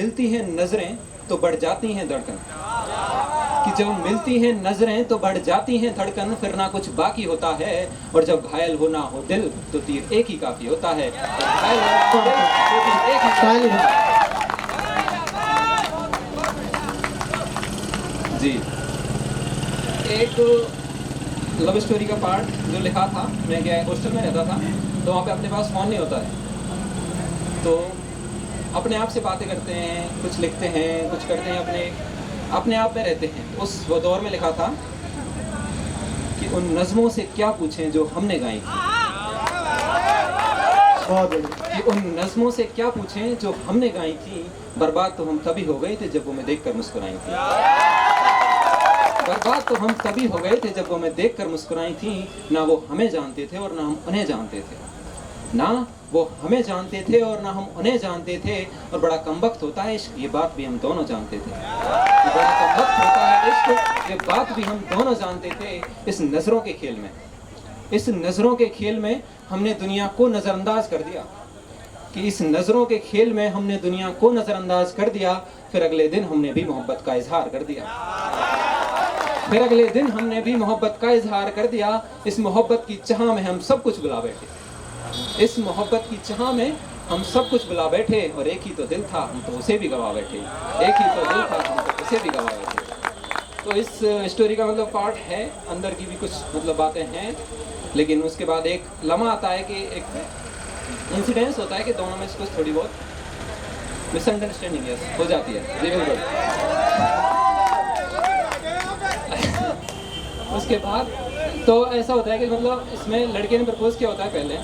मिलती हैं नजरें तो बढ़ जाती हैं धड़कन, कि जब मिलती हैं नजरें तो बढ़ जाती हैं धड़कन, फिर ना कुछ बाकी होता है। और जब घायल होना हो दिल तो तीर एक ही काफी होता है। घायल होना हो दिल तो तीर एक ही काफी होता है। जी, एक लव स्टोरी का पार्ट जो लिखा था, मैं क्या हॉस्टल में रहता था, तो वहाँ पे अपने पास फ़ोन नहीं होता है, तो अपने आप से बातें करते हैं, कुछ लिखते हैं, कुछ करते हैं, अपने आप में रहते हैं। उस वो दौर में लिखा था कि उन नज़मों से क्या पूछें जो हमने गाई थी, कि उन नज़मों से क्या पूछें जो हमने गाई थी, बर्बाद तो हम तभी हो गए थे जब वो मैं देखकर मुस्कुराई थी। बर्बाद तो हम तभी हो गए थे जब वो मैं देखकर मुस्कुराई थी। ना वो हमें जानते थे और ना हम उन्हें जानते थे, ना वो हमें जानते थे और ना हम उन्हें जानते थे। और बड़ा कमबख्त होता है इश्क, ये बात भी हम दोनों जानते थे। बड़ा कमबख्त होता है इश्क, ये बात भी हम दोनों जानते थे। इस नज़रों के खेल में, इस नज़रों के खेल में हमने दुनिया को नज़रअंदाज कर दिया, कि इस नज़रों के खेल में हमने दुनिया को नज़रअंदाज कर दिया। फिर अगले दिन हमने भी मोहब्बत का इजहार कर दिया, फिर अगले दिन हमने भी मोहब्बत का इजहार कर दिया। इस मोहब्बत की चाह में हम सब कुछ बुला बैठे, इस मोहब्बत की चाह में हम सब कुछ बुला बैठे। और एक ही तो दिल था, हम तो उसे भी गवा बैठे, एक ही तो दिल था, हम तो उसे भी गवा बैठे। तो इस स्टोरी का मतलब पार्ट है, अंदर की भी कुछ मतलब बातें हैं। लेकिन उसके बाद एक लम्हा आता है कि एक इंसिडेंस होता है कि दोनों में कुछ थोड़ी बहुत मिसअंडरस्टैंडिंग हो जाती है। जी बिल्कुल। उसके बाद तो ऐसा होता है कि मतलब इसमें लड़के ने प्रपोज किया होता है पहले,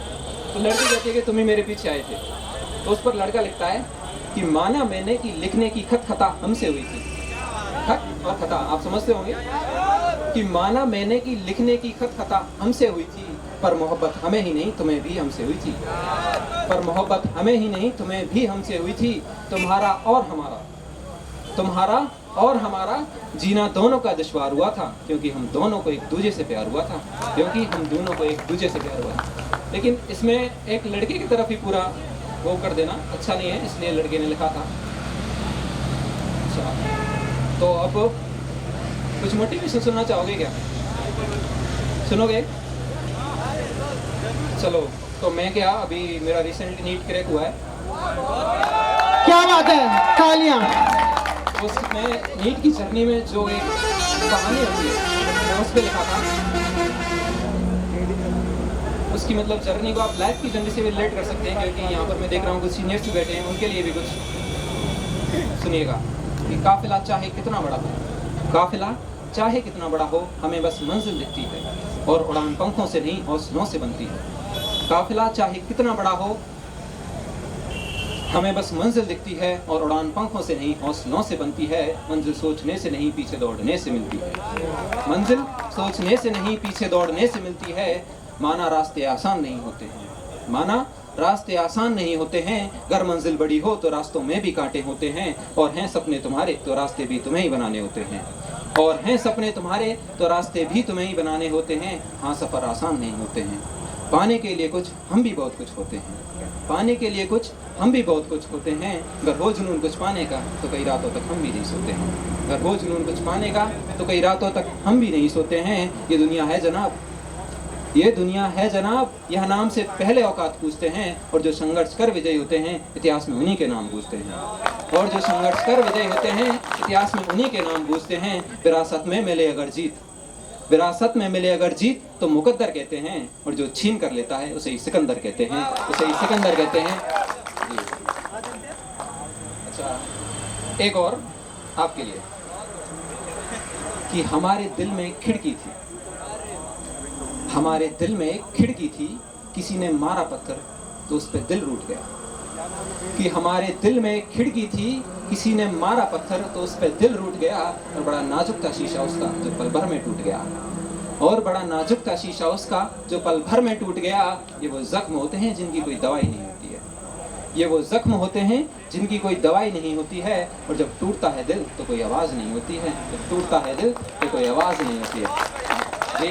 तो लड़की कहती है कि तुम ही मेरे पीछे आए थे। तो उस पर लड़का लिखता है कि माना मैंने कि लिखने की खत खता हमसे हुई थी। खत और खता आप समझते होंगे, कि माना मैंने कि लिखने की खत खता हमसे हुई थी, पर मोहब्बत हमें ही नहीं तुम्हें भी हमसे हुई थी। पर मोहब्बत हमें ही नहीं तुम्हें भी हमसे हुई थी। तुम्हारा और हमारा, तुम्हारा और हमारा जीना दोनों का दुश्वार हुआ था, क्योंकि हम दोनों को एक दूसरे से प्यार हुआ था, क्योंकि हम दोनों को एक दूसरे से प्यार हुआ था। लेकिन इसमें एक लड़के की तरफ ही पूरा वो कर देना अच्छा नहीं है, इसलिए लड़के ने लिखा था। अच्छा, तो अब कुछ मोटिवेशन सुनना चाहोगे क्या? सुनोगे? चलो, तो मैं क्या, अभी मेरा रिसेंट नीट क्रैक हुआ है। क्या बात है, तालियां। उसमें नीट की जर्नी में जो एक कहानी होती है, मैं उस पर लिखा था। उसकी मतलब जर्नी को आप लाइफ की जर्नी से भी रिलेट कर सकते हैं, क्योंकि यहाँ पर मैं देख रहा हूँ कुछ सीनियर्स भी बैठे हैं, उनके लिए भी कुछ सुनिएगा। कि काफिला चाहे कितना बड़ा हो, काफिला चाहे कितना बड़ा हो, हमें बस मंजिल दिखती है और उड़ान पंखों से नहीं हौसलों से बनती है। काफिला चाहे कितना बड़ा हो, हमें बस मंजिल दिखती है और उड़ान पंखों से नहीं हौसलों से बनती है। मंजिल सोचने से नहीं पीछे दौड़ने से मिलती है। मंजिल सोचने से नहीं पीछे दौड़ने से मिलती है। माना रास्ते आसान नहीं होते हैं, माना रास्ते आसान नहीं होते हैं। अगर मंजिल बड़ी हो तो रास्तों में भी कांटे होते हैं। और हैं सपने तुम्हारे तो रास्ते भी तुम्हें ही बनाने होते हैं। और हैं सपने तुम्हारे तो रास्ते भी तुम्हें ही बनाने होते हैं। हाँ, सफ़र आसान नहीं होते हैं। पाने के लिए कुछ हम भी बहुत कुछ होते हैं, पाने के लिए कुछ हम भी बहुत कुछ होते हैं। अगर हो जुनून कुछ पाने का तो कई रातों तक हम भी नहीं सोते हैं। अगर हो जुनून कुछ पाने का तो कई रातों तक हम भी नहीं सोते हैं। ये दुनिया है जनाब, ये दुनिया है जनाब, यह नाम से पहले औकात पूछते हैं। और जो संघर्ष कर विजयी होते हैं इतिहास में उन्हीं के नाम पूछते हैं। और जो संघर्ष कर विजयी होते हैं इतिहास में उन्हीं के नाम पूछते हैं। विरासत में मिले अगर जीत, विरासत में मिले अगर जीत तो मुकद्दर कहते हैं। और जो छीन कर लेता है उसे ही सिकंदर कहते हैं, उसे ही सिकंदर कहते हैं। अच्छा, एक और आपके लिए, कि हमारे दिल में एक खिड़की थी, हमारे दिल में एक खिड़की थी। किसी ने मारा पत्थर तो उस पर दिल रूठ गया। कि हमारे दिल में एक खिड़की थी, किसी ने मारा पत्थर तो उस पर दिल रूठ गया। और बड़ा नाजुक था शीशा उसका जो पल भर में टूट गया। और बड़ा नाजुक था शीशा उसका जो पल भर में टूट गया। ये वो जख्म होते हैं जिनकी कोई दवाई नहीं होती है, ये वो जख्म होते हैं जिनकी कोई दवाई नहीं होती है। और जब टूटता है दिल तो कोई आवाज़ नहीं होती है, जब टूटता है दिल तो कोई आवाज़ नहीं होती है। जी,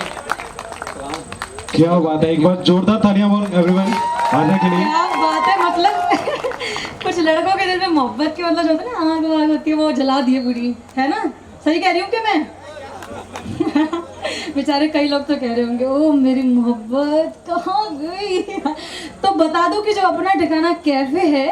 क्या बात है, एक बार जोरदार तालियां बोल एवरीवन आजा के लिए। बात है, मतलब कुछ लड़कों के दिल में मोहब्बत की मतलब जो होता है ना, आग वाग होती है, वो जला दिए पूरी, है ना? सही कह रही हूँ क्या मैं? बेचारे कई लोग तो कह रहे होंगे ओ मेरी मोहब्बत कहाँ गई। तो बता दूं कि जो अपना ठिकाना कैफे है,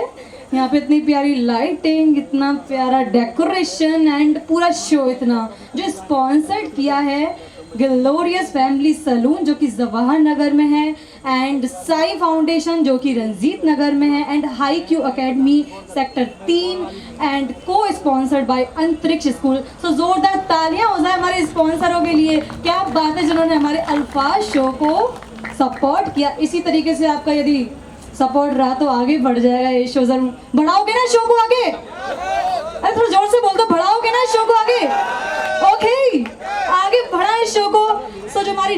यहाँ पे इतनी प्यारी लाइटिंग, इतना प्यारा डेकोरेशन एंड पूरा शो इतना जो स्पॉन्सर्ड किया है ग्लोरियस फैमिली सैलून जो कि जवाहर नगर में है, एंड साई फाउंडेशन जो कि रंजीत नगर में है, and high Q academy sector 3 and को स्पॉन्सर्ड बाय अंतरिक्ष स्कूल। सो जोरदार तालियां हो जाए हमारे स्पॉन्सरों के लिए। क्या बात है, जिन्होंने हमारे अल्फाज शो को सपोर्ट किया। इसी तरीके से आपका यदि सपोर्ट रहा तो आगे बढ़ जाएगा ये शो। जरूर बढ़ाओगे ना शो को आगे? अरे थोड़ा जोर से बोल दो, बढ़ाओगे ना शो को आगे? ओके, आगे बढ़ाएं शो को। सो जो हमारी